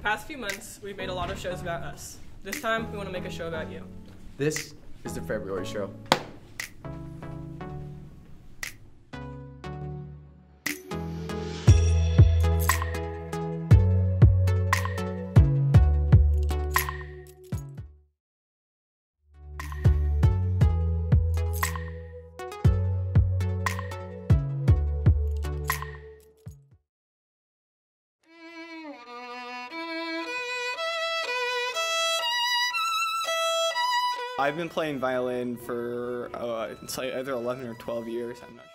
past few months, we've made a lot of shows about us. This time, we want to make a show about you. This is the February show. I've been playing violin for it's like either 11 or 12 years, I'm not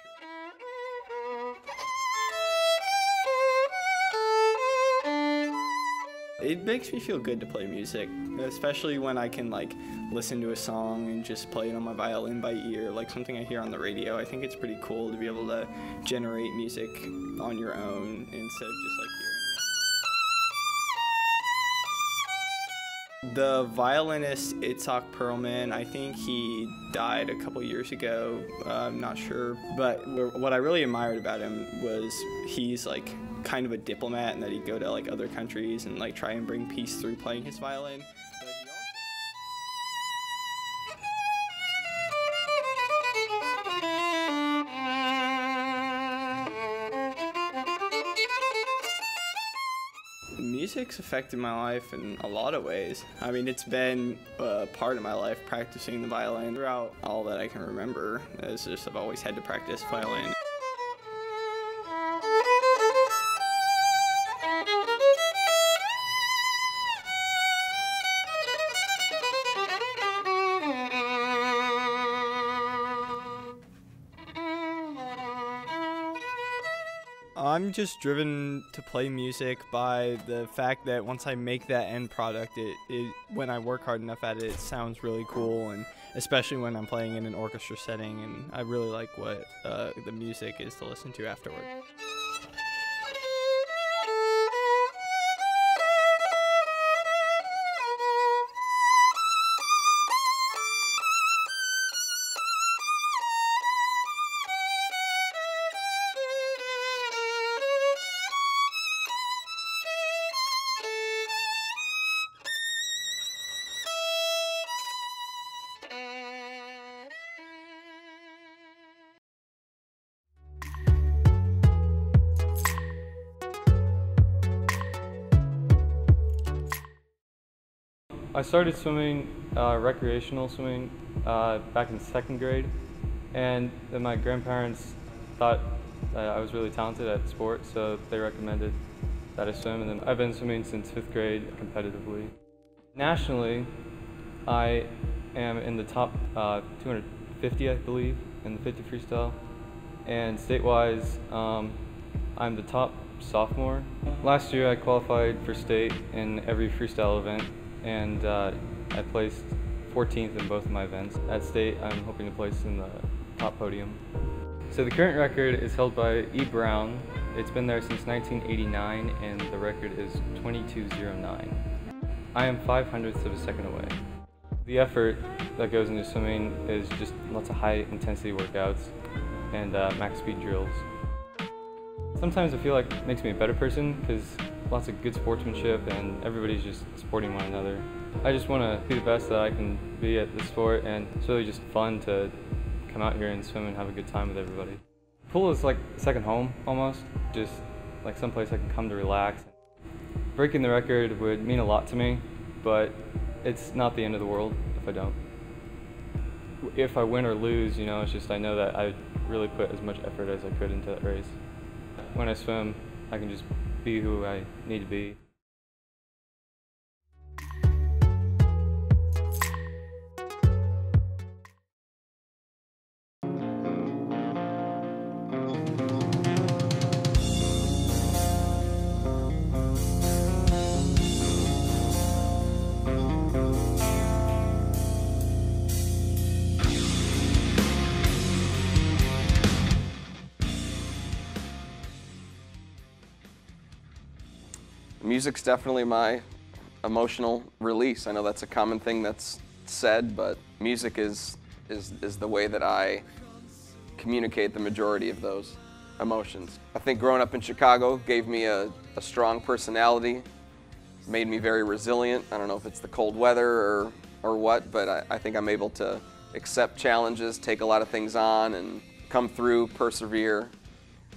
sure. It makes me feel good to play music, especially when I can like listen to a song and just play it on my violin by ear, like something I hear on the radio. I think it's pretty cool to be able to generate music on your own instead of just like hearing it. The violinist Itzhak Perlman, I think he died a couple years ago, I'm not sure, but what I really admired about him was he's like kind of a diplomat and that he'd go to like other countries and like try and bring peace through playing his violin. Music's affected my life in a lot of ways. I mean, it's been a part of my life practicing the violin throughout all that I can remember. It's just I've always had to practice violin. I'm just driven to play music by the fact that once I make that end product, when I work hard enough at it, it sounds really cool, and especially when I'm playing in an orchestra setting, and I really like what the music is to listen to afterward. I started swimming, recreational swimming, back in 2nd grade, and then my grandparents thought that I was really talented at sport, so they recommended that I swim, and then I've been swimming since 5th grade competitively. Nationally, I am in the top 250, I believe, in the 50 freestyle, and state-wise, I'm the top sophomore. Last year I qualified for state in every freestyle event, and I placed 14th in both of my events. At state, I'm hoping to place in the top podium. So the current record is held by E. Brown. It's been there since 1989, and the record is 22:09. I am 0.05 of a second away. The effort that goes into swimming is just lots of high-intensity workouts and max speed drills. Sometimes I feel like it makes me a better person because lots of good sportsmanship and everybody's just supporting one another. I just want to be the best that I can be at the sport, and it's really just fun to come out here and swim and have a good time with everybody. Pool is like second home almost, just like someplace I can come to relax. Breaking the record would mean a lot to me, but it's not the end of the world if I don't. If I win or lose, you know, it's just I know that I really put as much effort as I could into that race. When I swim, I can just be who I need to be. Music's definitely my emotional release. I know that's a common thing that's said, but music is the way that I communicate the majority of those emotions. I think growing up in Chicago gave me a strong personality, made me very resilient. I don't know if it's the cold weather or what, but I think I'm able to accept challenges, take a lot of things on, and come through, persevere.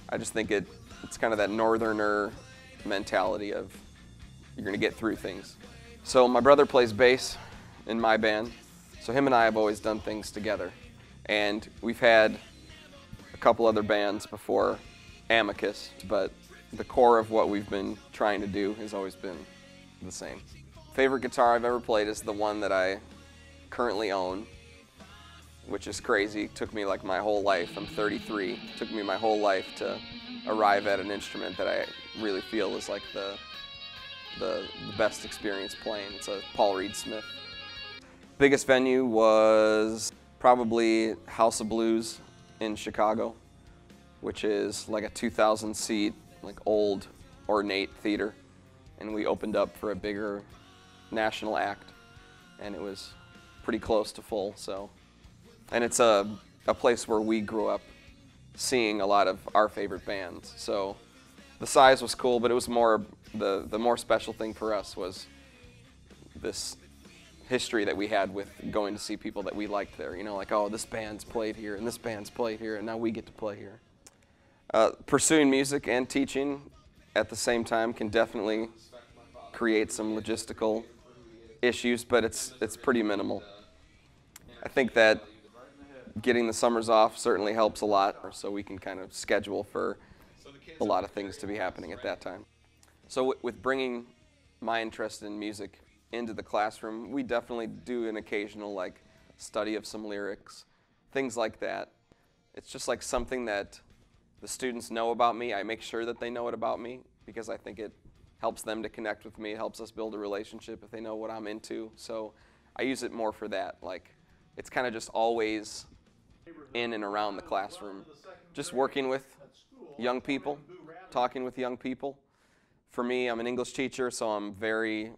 I just think it's kind of that northerner mentality of you're going to get through things. So my brother plays bass in my band, so him and I have always done things together. And we've had a couple other bands before Amicus, but the core of what we've been trying to do has always been the same. Favorite guitar I've ever played is the one that I currently own, which is crazy. It took me like my whole life. I'm 33. It took me my whole life to arrive at an instrument that I really feel is like the best experience playing. It's a Paul Reed Smith. Biggest venue was probably House of Blues in Chicago, which is like a 2,000 seat, like old ornate theater. And we opened up for a bigger national act, and it was pretty close to full. So, and it's a place where we grew up seeing a lot of our favorite bands. So the size was cool, but it was more, the more special thing for us was this history that we had with going to see people that we liked there. You know, like, oh, this band's played here, and this band's played here, and now we get to play here. Pursuing music and teaching at the same time can definitely create some logistical issues, but it's pretty minimal. I think that getting the summers off certainly helps a lot, so we can kind of schedule for a lot of things to be happening at that time. So with bringing my interest in music into the classroom, we definitely do an occasional like study of some lyrics, things like that. It's just like something that the students know about me. I make sure that they know it about me because I think it helps them to connect with me. It helps us build a relationship if they know what I'm into. So I use it more for that. Like, it's kind of just always in and around the classroom. Just working with young people, talking with young people. For me, I'm an English teacher, so I'm very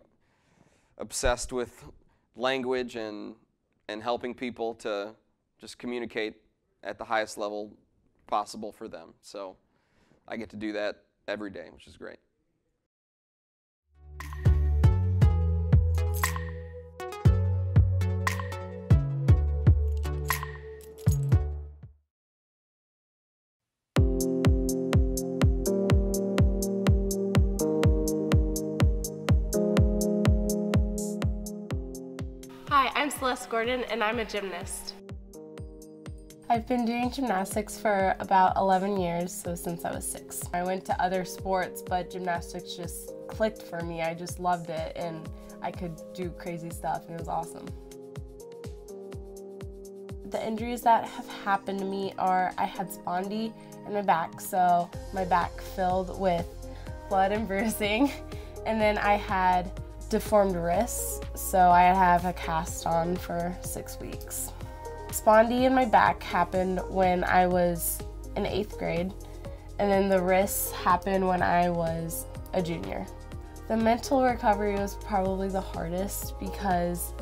obsessed with language and helping people to just communicate at the highest level possible for them. So I get to do that every day, which is great. Hi, I'm Celeste Gordon, and I'm a gymnast. I've been doing gymnastics for about 11 years, so since I was 6. I went to other sports, but gymnastics just clicked for me. I just loved it, and I could do crazy stuff, and it was awesome. The injuries that have happened to me are I had spondy in my back, so my back filled with blood and bruising, and then I had deformed wrists, so I have a cast on for 6 weeks. Spondy in my back happened when I was in 8th grade, and then the wrists happened when I was a junior. The mental recovery was probably the hardest because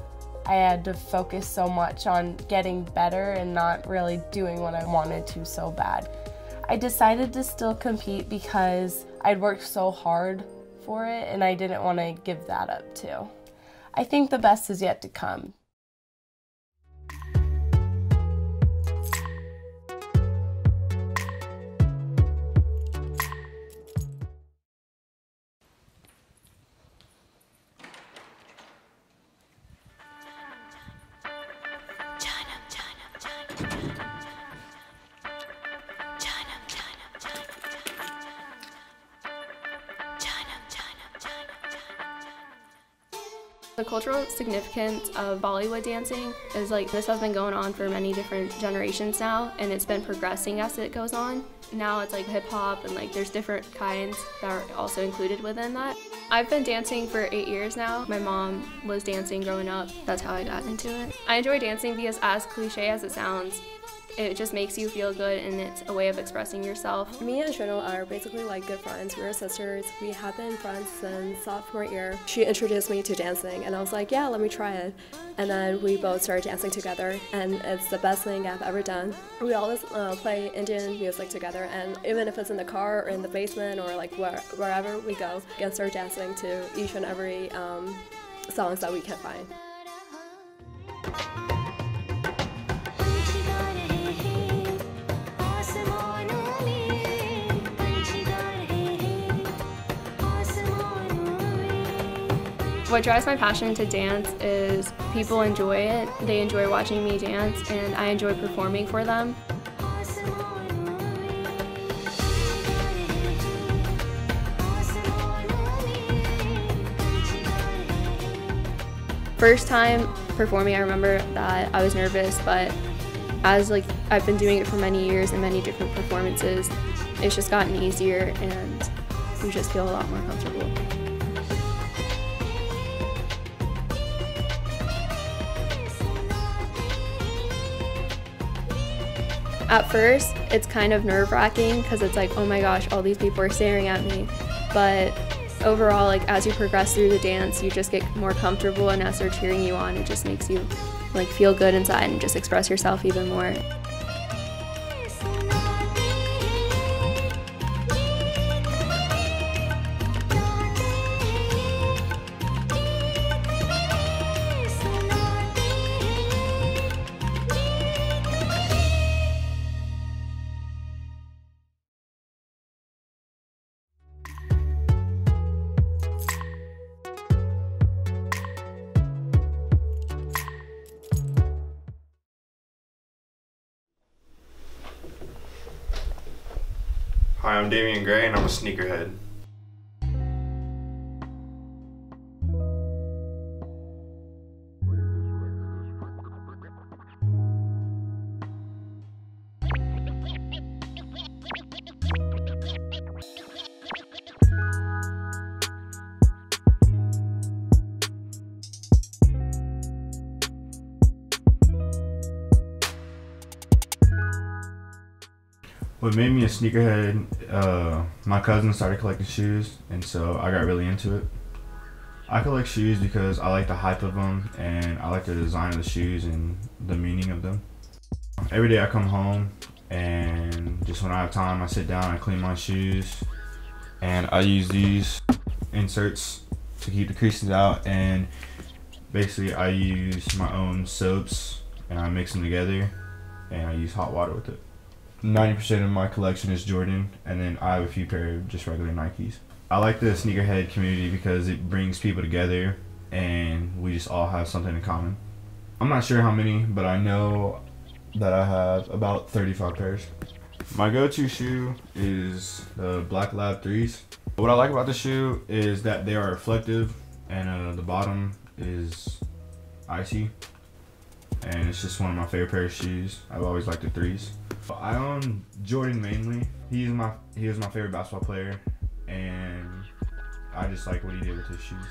I had to focus so much on getting better and not really doing what I wanted to so bad. I decided to still compete because I'd worked so hard for it, and I didn't want to give that up too. I think the best is yet to come. The cultural significance of Bollywood dancing is like this has been going on for many different generations now, and it's been progressing as it goes on. Now it's like hip hop and like there's different kinds that are also included within that. I've been dancing for 8 years now. My mom was dancing growing up. That's how I got into it. I enjoy dancing because as cliche as it sounds, It just makes you feel good, and it's a way of expressing yourself. Me and Chanel are basically like good friends. We're sisters. We have been friends since sophomore year. She introduced me to dancing, and I was like, yeah, let me try it. And then we both started dancing together, and it's the best thing I've ever done. We always play Indian music together, and even if it's in the car or in the basement or like wherever we go, we can start dancing to each and every songs that we can find. What drives my passion to dance is people enjoy it. They enjoy watching me dance, and I enjoy performing for them. First time performing, I remember that I was nervous, but as I've been doing it for many years and many different performances, it's just gotten easier, and you just feel a lot more comfortable. At first, it's kind of nerve-wracking because it's like, oh my gosh, all these people are staring at me. But overall, as you progress through the dance, you just get more comfortable, and as they're cheering you on, it just makes you feel good inside and just express yourself even more. Hi, I'm Damian Gray, and I'm a sneakerhead. What made me a sneakerhead, my cousin started collecting shoes, and so I got really into it. I collect shoes because I like the hype of them, and I like the design of the shoes and the meaning of them. Every day I come home, and just when I have time, I sit down, I clean my shoes, and I use these inserts to keep the creases out, and basically I use my own soaps, and I mix them together, and I use hot water with it. 90% of my collection is Jordan, and then I have a few pair of just regular Nikes. I like the sneakerhead community because it brings people together, and we just all have something in common. I'm not sure how many, but I know that I have about 35 pairs. My go-to shoe is the Black Lab 3s. What I like about the shoe is that they are reflective, and the bottom is icy, and it's just one of my favorite pair of shoes. I've always liked the 3s. I own Jordan mainly. He was my favorite basketball player, and I just like what he did with his shoes.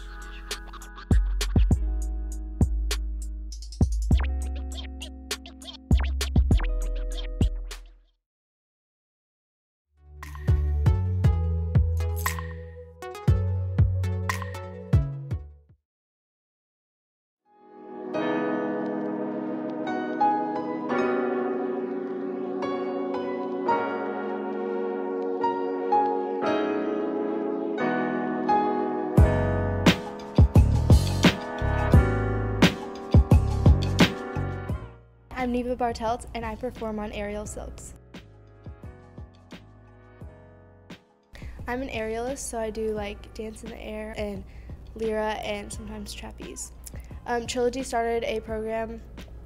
I'm Neva Bartelt, and I perform on aerial silks. I'm an aerialist, so I do dance in the air and lyra and sometimes trapeze. Trilogy started a program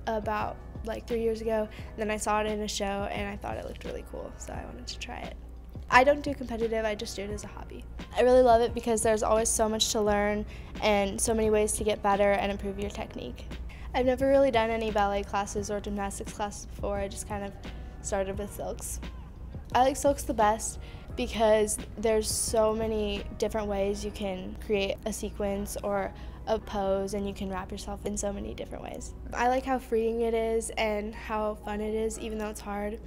about 3 years ago, and then I saw it in a show and I thought it looked really cool, so I wanted to try it. I don't do competitive, I just do it as a hobby. I really love it because there's always so much to learn and so many ways to get better and improve your technique. I've never really done any ballet classes or gymnastics classes before. I just kind of started with silks. I like silks the best because there's so many different ways you can create a sequence or a pose, and you can wrap yourself in so many different ways. I like how freeing it is and how fun it is, even though it's hard,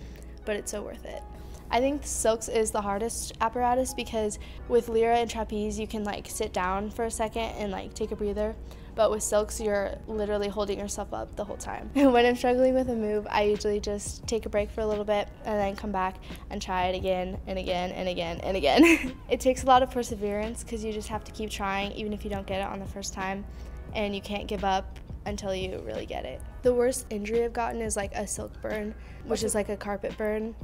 but it's so worth it. I think silks is the hardest apparatus because with lyra and trapeze you can like sit down for a second and like take a breather, but with silks you're literally holding yourself up the whole time. When I'm struggling with a move, I usually just take a break for a little bit and then come back and try it again and again and again and again. It takes a lot of perseverance because you just have to keep trying even if you don't get it on the first time, and you can't give up until you really get it. The worst injury I've gotten is like a silk burn, which is like a carpet burn.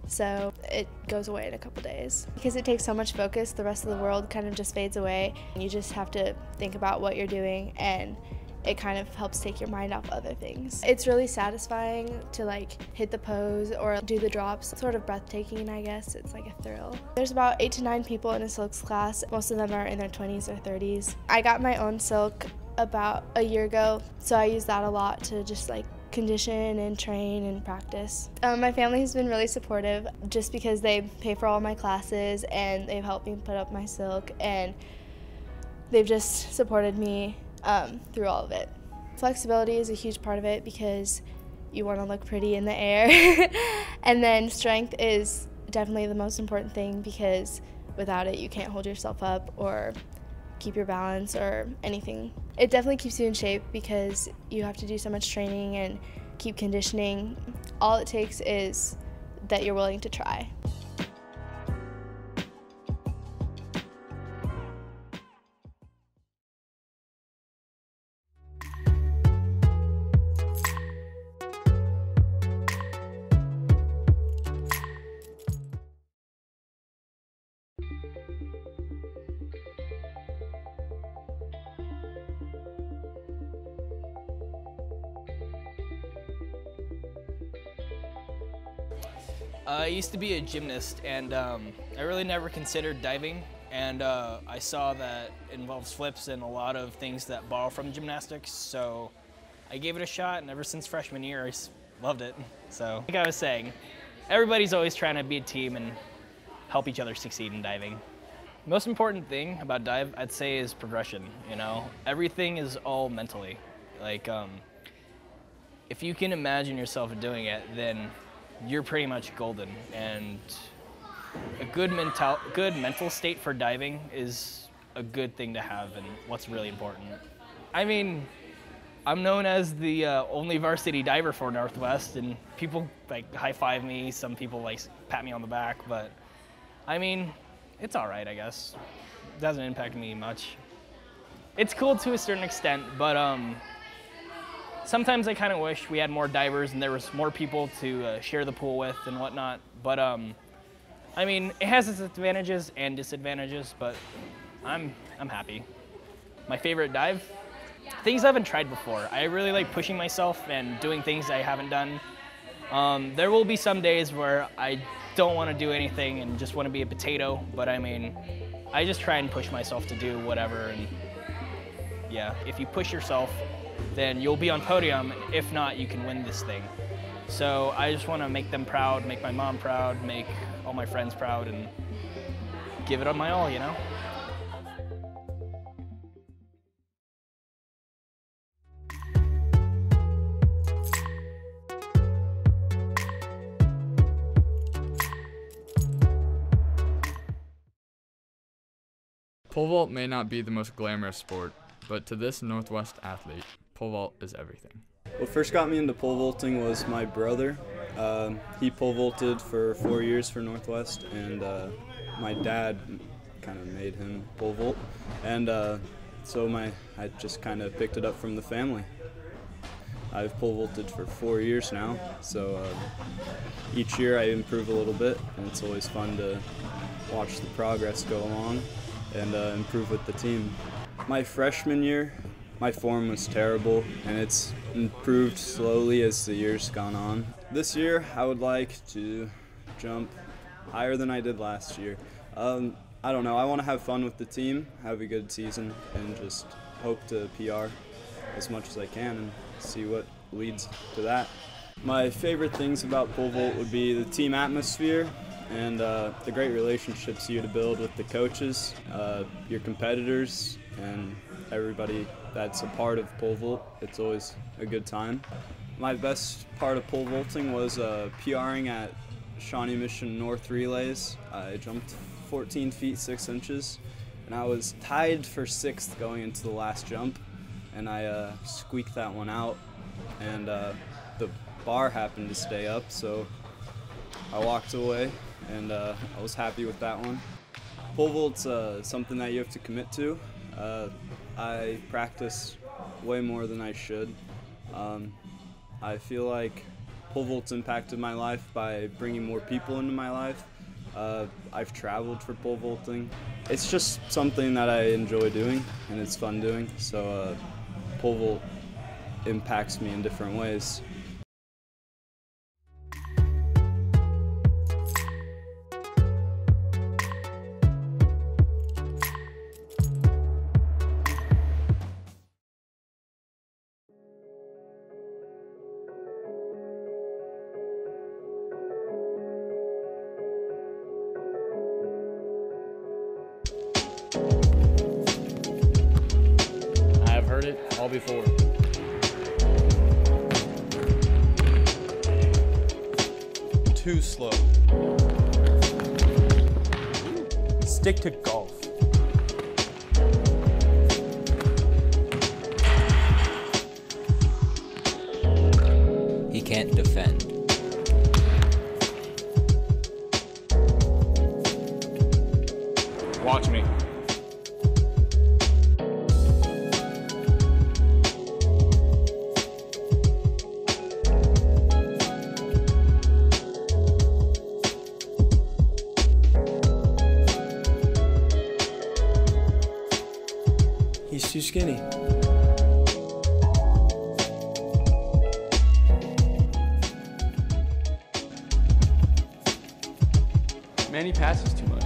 So it goes away in a couple days. Because it takes so much focus, the rest of the world kind of just fades away. You just have to think about what you're doing, and it kind of helps take your mind off other things. It's really satisfying to like hit the pose or do the drops. Sort of breathtaking, I guess. It's like a thrill. There's about 8 to 9 people in a silks class. Most of them are in their 20s or 30s. I got my own silk about a year ago, so I use that a lot to just like condition and train and practice. My family has been really supportive just because they pay for all my classes and they've helped me put up my silk, and they've just supported me through all of it. Flexibility is a huge part of it because you want to look pretty in the air. And then strength is definitely the most important thing because without it you can't hold yourself up or keep your balance or anything. It definitely keeps you in shape because you have to do so much training and keep conditioning. All it takes is that you're willing to try. I used to be a gymnast, and I really never considered diving, and I saw that it involves flips and a lot of things that borrow from gymnastics, so I gave it a shot, and ever since freshman year, I loved it. So, like I was saying, everybody's always trying to be a team and help each other succeed in diving. Most important thing about dive, I'd say, is progression, you know? Everything is all mentally. Like, if you can imagine yourself doing it, then you're pretty much golden, and a good mental state for diving is a good thing to have and what's really important. I mean, I'm known as the only varsity diver for Northwest, and people like high-five me, some people like pat me on the back, but I mean, it's all right, I guess. It doesn't impact me much. It's cool to a certain extent, but sometimes I kind of wish we had more divers and there was more people to share the pool with and whatnot. But I mean, it has its advantages and disadvantages, but I'm happy. My favorite dive? Things I haven't tried before. I really like pushing myself and doing things I haven't done. There will be some days where I don't want to do anything and just want to be a potato, but I mean, I just try and push myself to do whatever, and yeah, if you push yourself, then you'll be on podium. If not, you can win this thing. So I just want to make them proud, make my mom proud, make all my friends proud, and give it up my all, you know? Pole vault may not be the most glamorous sport, but to this Northwest athlete, pole vault is everything. What first got me into pole vaulting was my brother. He pole vaulted for 4 years for Northwest, and my dad kind of made him pole vault, and so I just kind of picked it up from the family. I've pole vaulted for 4 years now, so each year I improve a little bit, and it's always fun to watch the progress go along and improve with the team. My freshman year, my form was terrible, and it's improved slowly as the year's gone on. This year, I would like to jump higher than I did last year. I don't know, I want to have fun with the team, have a good season, and just hope to PR as much as I can and see what leads to that. My favorite things about pole vault would be the team atmosphere and the great relationships you to build with the coaches, your competitors, and everybody that's a part of pole vault. It's always a good time. My best part of pole vaulting was PRing at Shawnee Mission North Relays. I jumped 14 feet 6 inches, and I was tied for 6th going into the last jump, and I squeaked that one out, and the bar happened to stay up, so I walked away, and I was happy with that one. Pole vault's something that you have to commit to. I practice way more than I should. I feel like pole vault's impacted my life by bringing more people into my life. I've traveled for pole vaulting. It's just something that I enjoy doing, and it's fun doing, so pole vault impacts me in different ways. I've heard it all before. Too slow. Stick to golf. He can't defend. Watch me. He's too skinny. Man, he passes too much.